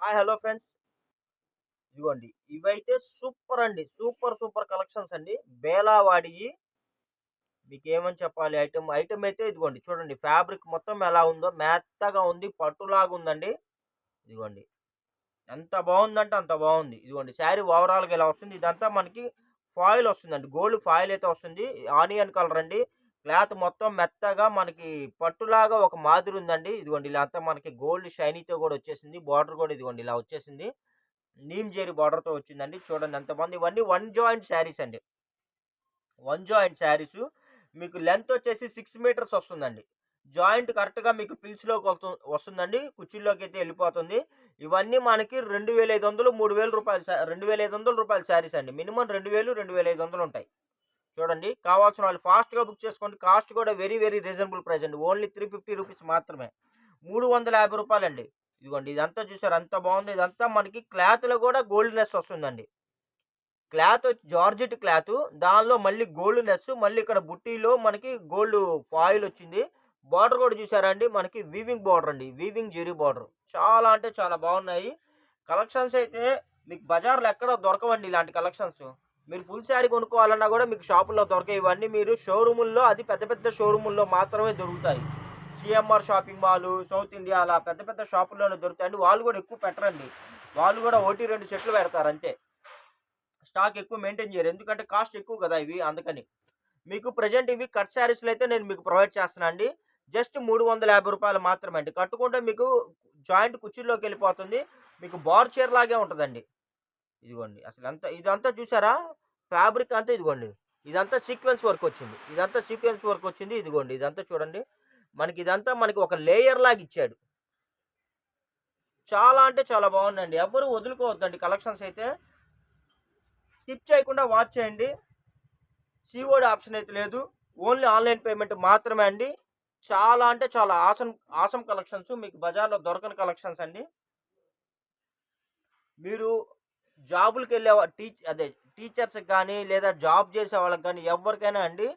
Hello friends. ఇదిగోండి. ఇవైతే super అండి. సూపర్ కలెక్షన్స్ అండి. బేలావాడియి. మీకేమని చెప్పాలి ఐటెమ్ అయితే ఇదిగోండి చూడండి. ఫ్యాబ్రిక్ మొత్తం ఎలా ఉందో మెత్తగా ఉంది. పట్టులాగా ఉందండి. ఇదిగోండి. ఎంత బావుందంటే అంత బావుంది. ఇదిగోండి శారీ ఓవరాల్‌గా ఇలా వస్తుంది. ఇదంతా మనకి ఫాయిల్ వస్తుందండి. గోల్డ్ ఫాయిల్ అయితే వస్తుంది. ఆనియన్ కలర్ అండి. క్లాత్ మొత్తం మెత్తగా మనకి పట్టులాగా ఒక మాదిరి ఉందండి. ఇదిగోండి ఇలా అంతా మనకి గోల్డ్ షైనీతో గూడా వచ్చేసింది. బార్డర్ గూడా ఇదిగోండి ఇలా వచ్చేసింది. నీమ్ జెరీ బార్డర్‌తో వచ్చిందండి. చూడండి ఎంత బాగుంది. ఇవన్నీ వన్ జాయింట్ శారీస్ అండి. One joint saris. మీకు లెంత్ వచ్చేసి 6 మీటర్స్ వస్తుందండి. జాయింట్ కరెక్ట్‌గా మీకు పిల్స్‌లోకి వస్తుందండి. కుచ్చిల్లోకైతే ఎళ్ళిపోతుంది. ఇవన్నీ మనకి 2500, రూ. 3000 రూ. 2500 శారీస్ అండి. మినిమమ్ 2000, 2500 ఉంటాయి. చూడండి. కావాల్సిన వాళ్ళు ఫాస్ట్‌గా బుక్ చేసుకోండి. కాస్ట్ కూడా వెరీ రీజనబుల్ ప్రైస్ అండి. ఓన్లీ 350 రూపీస్ మాత్రమే. రూ. 350 అండి. ఇదిగోండి ఇదంతా చూసారా ఎంత బాగుందో. ఇదంతా మనకి క్లాత్‌లో కూడా గోల్డ్‌నెస్ వస్తుందండి. క్లాత్ వచ్చి జార్జెట్ క్లాతు. దానిలో మళ్ళీ గోల్డ్‌నెస్ మళ్ళీ ఇక్కడ బుట్టీలో మనకి గోల్డ్ ఫాయిల్ వచ్చింది. బార్డర్ కూడా చూసారా అండి మనకి వీవింగ్ బార్డర్ అండి. Weaving zari border. చాలా అంటే చాలా బాగున్నాయి. కలెక్షన్స్ అయితే మీకు బజార్‌లో ఎక్కడ దొరకవండి ఇలాంటి కలెక్షన్స్. మీరు ఫుల్ శారీ కొనుక్కోవాలన్నా కూడా మీకు షాపుల్లో దొరకవు. ఇవన్నీ మీరు షోరూముల్లో అది పెద్ద పెద్ద షోరూముల్లో మాత్రమే దొరుకుతాయి. CMR shopping mall, south India అలా పెద్ద పెద్ద షాపుల్లోనే దొరుకుతాయండి. వాళ్ళు కూడా ఎక్కువ పెట్టరండి. వాళ్ళు కూడా 1, 2 సెట్లు పెడతారు అంతే. స్టాక్ ఎక్కువ మెయింటైన్ చేయరు. ఎందుకంటే కాస్ట్ ఎక్కువ కదా ఇవి అందుకని. మీకు ప్రెజెంట్ ఇవి కట్ శారీస్‌లో అయితే నేను మీకు ప్రొవైడ్ చేస్తున్నా అండి. జస్ట్ రూ. 350 మాత్రమే అండి. కట్టుకుంటే మీకు జాయింట్ కుర్చీల్లోకెళ్ళిపోతుంది. మీకు బార్ చైర్ లాగే ఉంటదండి. ఇదిగోండి. ఇదంతా చూసారా? ఫ్యాబ్రిక్ అంతా ఇదిగోండి. ఇదంతా సీక్వెన్స్ వర్క్ వచ్చింది. ఇదంతా సీక్వెన్స్ వర్క్ వచ్చింది. ఇదిగోండి. ఇదంతా చూడండి. ఇదంతా మనకి ఒక లేయర్ లాగా ఇచ్చాడు. చాలా అంటే చాలా బాగుందండి. ఎవ్వరు వదులుకోవద్దండి కలెక్షన్స్ అయితే. స్కిప్ చేయకుండా వాచ్ చేయండి. సీఓడి ఆప్షన్ అయితే లేదు. ఓన్లీ ఆన్‌లైన్ పేమెంట్ మాత్రమే అండి. చాలా అంటే చాలా ఆసమ్ కలెక్షన్స్. మీకు బజార్‌లో దొరకని కలెక్షన్స్ అండి. మీరు జాబులకెళ్ళే టీచర్స్‌కి గానీ, లేదా జాబ్ చేసే వాళ్ళకి గానీ ఎవ్వరికైనా అండి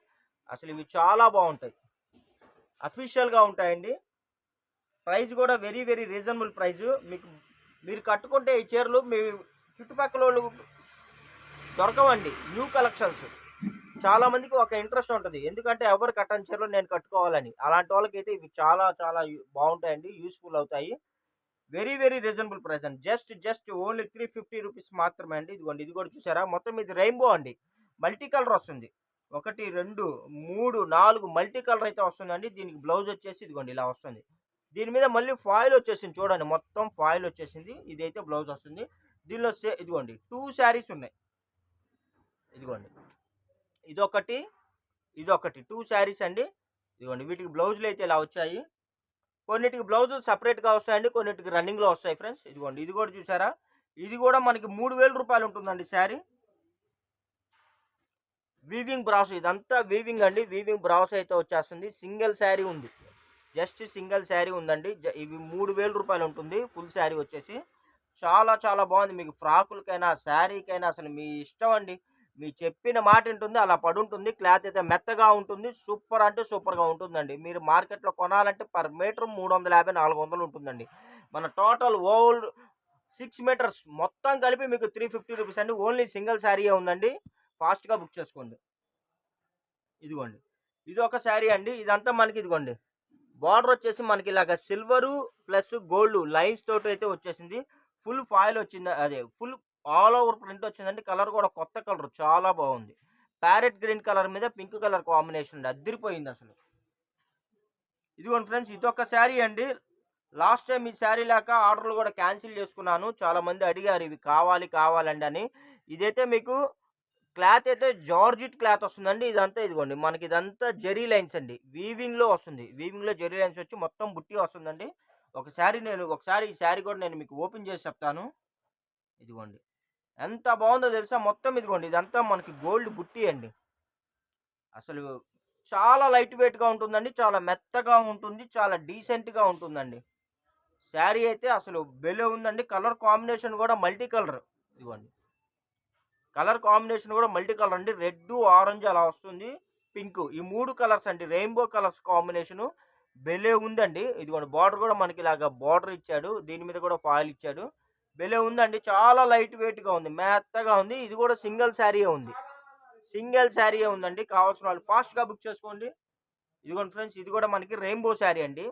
అసలు ఇవి చాలా బావుంటాయి. అఫీషియల్‌గా ఉంటాయండి. ప్రైస్ గూడా వెరీ రీజనబుల్ ప్రైసు. మీరు కట్టుకుంటే ఈ చీరలు మీ చుట్టుపక్కలోళ్ళు దొరకవండి. New collections. చాలా మందికి ఒక ఇంట్రెస్ట్ ఉంటది. ఎందుకంటే ఎవరు కట్టని చీరలు నేను కట్టుకోవాలని. అలాంటి వాళ్ళకైతే ఇవి చాలా బావుంటాయండి. యూజ్‌ఫుల్ అవుతాయి. వెరీ రీజనబుల్ ప్రైస్ అండి. జస్ట్ ఓన్లీ 350 రూపీస్ మాత్రమే అండి. ఇదిగోండి ఇది కూడా చూసారా? మొత్తం ఇది రెయిన్బో అండి. మల్టీ కలర్ వస్తుంది. 1, 2, 3, 4 మల్టీ కలర్ అయితే వస్తుందండి. దీనికి బ్లౌజ్ వచ్చేసి ఇదిగోండి ఇలా వస్తుంది. దీని మీద మళ్ళీ ఫాయిల్ వచ్చేసింది చూడండి. మొత్తం ఫాయిల్ వచ్చేసింది. ఇదైతే బ్లౌజ్ వస్తుంది. దీనిలో ఇదిగోండి 2 శారీస్ ఉన్నాయి. ఇదిగోండి. ఇదొకటి, ఇదొకటి 2 శారీస్ అండి. ఇదిగోండి వీటికి బ్లౌజులైతే ఇలా వచ్చాయి. కొన్నిటికి బ్లౌజులు సెపరేట్‌గా వస్తాయండి. కొన్నిటికి రన్నింగ్‌లో వస్తాయి ఫ్రెండ్స్. ఇదిగోండి ఇది కూడా చూసారా? ఇది కూడా మనకి రూ. 3000 ఉంటుందండి శారీ. వీవింగ్ బ్రాసో ఇదంతా వీవింగ్ అండి. వీవింగ్ బ్రాసో అయితే వచ్చేస్తుంది. సింగిల్ శారీ ఉంది. జస్ట్ సింగిల్ శారీ ఉందండి. ఇవి రూ. 3000 ఉంటుంది. ఫుల్ శారీ వచ్చేసి. చాలా బాగుంది. మీకు ఫ్రాకులకైనా, శారీకైనా అసలు మీ ఇష్టం అండి. మీరు చెప్పిన మాట వింటుంది. అలా పడుంటుంది. క్లాత్ అయితే మెత్తగా ఉంటుంది. సూపర్ అంటే సూపర్‌గా ఉంటుందండి. మీరు మార్కెట్‌లో కొనాలంటే పర్ మీటర్ 350, 400 ఉంటుందండి. మన టోటల్ 6 మీటర్స్ మొత్తం కలిపి మీకు 350 రూపీస్ అండి. ఓన్లీ సింగిల్ శారీయే ఉందండి. ఫాస్ట్‌గా బుక్ చేసుకోండి. ఇదిగోండి. ఇదొక శారీ అండి. ఇదంతా మనకి ఇదిగోండి. బార్డర్ వచ్చేసి మనకి ఇలాగ సిల్వరు ప్లస్ గోల్డ్ లైన్స్ తోటి అయితే వచ్చేసింది. ఫుల్ ఫాయిల్ వచ్చింది. అదే ఫుల్ ఆల్ ఓవర్ ప్రింట్ వచ్చిందండి. కలర్ కూడా కొత్త కలర్ చాలా బాగుంది. ప్యారెట్ గ్రీన్ కలర్ మీద పింక్ కలర్ కాంబినేషన్ అండి. అద్దిరిపోయింది అసలు. ఇదిగోండి ఫ్రెండ్స్ ఇదొక శారీ అండి. లాస్ట్ టైం ఈ శారీ లేక ఆర్డర్లు కూడా క్యాన్సిల్ చేసుకున్నాను. చాలా మంది అడిగారు ఇవి కావాలండి అని. ఇదైతే మీకు క్లాత్ అయితే జార్జెట్ క్లాత్ వస్తుందండి. ఇదంతా ఇదిగోండి. ఇదంతా జెరీ లైన్స్ అండి. వీవింగ్‌లో వస్తుంది. వీవింగ్‌లో జెరీ లైన్స్ వచ్చి మొత్తం బుట్టి వస్తుందండి. ఒకసారి ఈ శారీ కూడా నేను మీకు ఓపెన్ చేసి చెప్తాను. ఇదిగోండి. ఎంత బావుందో తెలుసా? మొత్తం ఇదిగోండి. ఇదంతా మనకి గోల్డ్ బుట్టి అండి. అసలు చాలా లైట్ వెయిట్‌గా ఉంటుందండి. చాలా మెత్తగా ఉంటుంది. చాలా డీసెంట్‌గా ఉంటుందండి. శారీ అయితే అసలు భలే ఉందండి. కలర్ కాంబినేషన్ కూడా మల్టీ కలర్. ఇదిగోండి. కలర్ కాంబినేషన్ కూడా మల్టీ కలర్ అండి. రెడ్, ఆరెంజ్ అలా వస్తుంది. పింక్ ఈ 3 కలర్స్ అండి. రెయిన్బో కలర్స్ కాంబినేషను భలే ఉందండి. ఇదిగోండి బార్డర్ కూడా మనకి ఇలాగా బార్డర్ ఇచ్చాడు. దీని మీద కూడా ఫాయిల్ ఇచ్చాడు. భలే ఉందండి. చాలా లైట్ వెయిట్‌గా ఉంది. మెత్తగా ఉంది. ఇది కూడా సింగిల్ శారీయే ఉంది. సింగిల్ శారీయే ఉందండి. కావాల్సిన వాళ్ళు ఫాస్ట్‌గా బుక్ చేసుకోండి. ఇదిగోండి ఫ్రెండ్స్, ఇది కూడా మనకి రెయిన్‌బో శారీ అండి.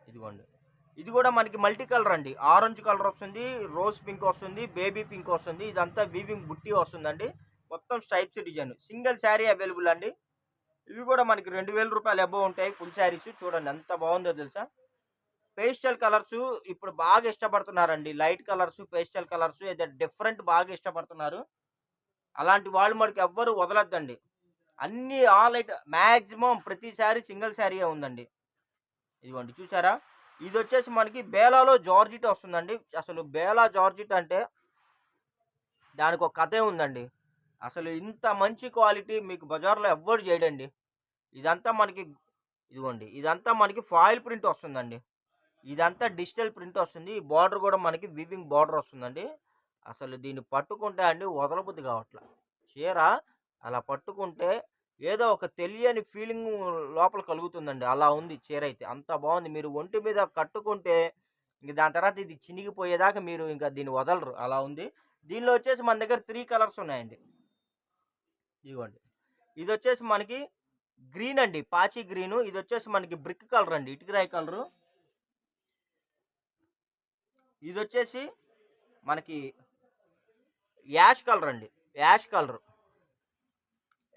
ఇదిగోండి. ఇది కూడా మనకి మల్టీ కలర్ అండి. ఆరెంజ్ కలర్ వస్తుంది, రోజ్ పింక్ వస్తుంది, బేబీ పింక్ వస్తుంది. ఇదంతా వీవింగ్ బుట్టి వస్తుందండి. మొత్తం stripes design. Single sari available అండి. ఇవి కూడా మనకి రూ. 2000 అబోవ్ ఉంటాయి ఫుల్ శారీస్. చూడండి ఎంత బాగుందో తెలుసా? పేస్టల్ కలర్స్ ఇప్పుడు బాగా ఇష్టపడుతున్నారండి. లైట్ కలర్స్, పేస్టల్ కలర్స్ ఏదో డిఫరెంట్ బాగా ఇష్టపడుతున్నారు. అలాంటి వాళ్ళు మనకి ఎవ్వరు వదలొద్దండి. అన్నీ ఆల్ మాక్సిమం ప్రతి శారీ సింగిల్ శారీయే ఉందండి. ఇదిగోండి చూసారా? ఇదొచ్చేసి మనకి బేలాలో జార్జిట్ వస్తుందండి. అసలు బేలా జార్జిట్ అంటే దానికొక కథే ఉందండి. అసలు ఇంత మంచి క్వాలిటీ మీకు బజార్‌లో ఎవ్వడు చేయడండి. ఇదంతా మనకి ఇదిగోండి. ఇదంతా మనకి ఫాయిల్ ప్రింట్ వస్తుందండి. ఇదంతా డిజిటల్ ప్రింట్ వస్తుంది. ఈ బోర్డర్ కూడా మనకి వీవింగ్ బోర్డర్ వస్తుందండి. అసలు దీన్ని పట్టుకుంటే అండి వదలబుద్ధి కావట్ల. చీర అలా పట్టుకుంటే ఏదో ఒక తెలియని ఫీలింగ్ లోపల కలుగుతుందండి. అలా ఉంది చీరైతే. అంత బావుంది. మీరు ఒంటి మీద కట్టుకుంటే ఇంక దాని తర్వాత ఇది చినిగిపోయేదాకా మీరు ఇంక దీన్ని వదలరు. అలా ఉంది. దీనిలో వచ్చేసి మన దగ్గర 3 కలర్స్ ఉన్నాయండి. ఇదిగోండి. ఇదొచ్చేసి మనకి గ్రీన్ అండి. పాచి గ్రీను. ఇదొచ్చేసి మనకి బ్రిక్ కలర్ అండి. ఇటుకరాయి కలరు. ఇదొచ్చేసి మనకి యాష్ కలర్ అండి. Ash colour.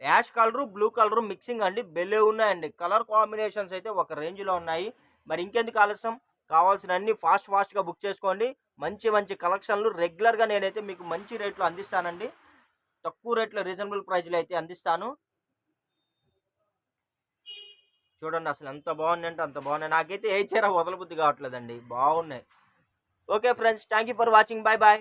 Ash colour, blue colour mixing అండి. భలే ఉన్నాయండి. కలర్ కాంబినేషన్స్ అయితే ఒక రేంజ్‌లో ఉన్నాయి. మరి ఇంకెందుకు ఆలస్యం? కావాల్సినన్ని ఫాస్ట్‌గా బుక్ చేసుకోండి. మంచి మంచి కలెక్షన్‌లు రెగ్యులర్‌గా నేనైతే మీకు మంచి రేట్‌లో అందిస్తానండి. తక్కువ రేట్‌లో రీజనబుల్ ప్రైస్‌లో అయితే అందిస్తాను. చూడండి అసలు ఎంత బాగున్నాయంటే అంత బాగున్నాయి. నాకైతే ఏ చీర వదలబుద్ధి కావట్లేదండి. బాగున్నాయి. Okay friends. Thank you for watching. By by.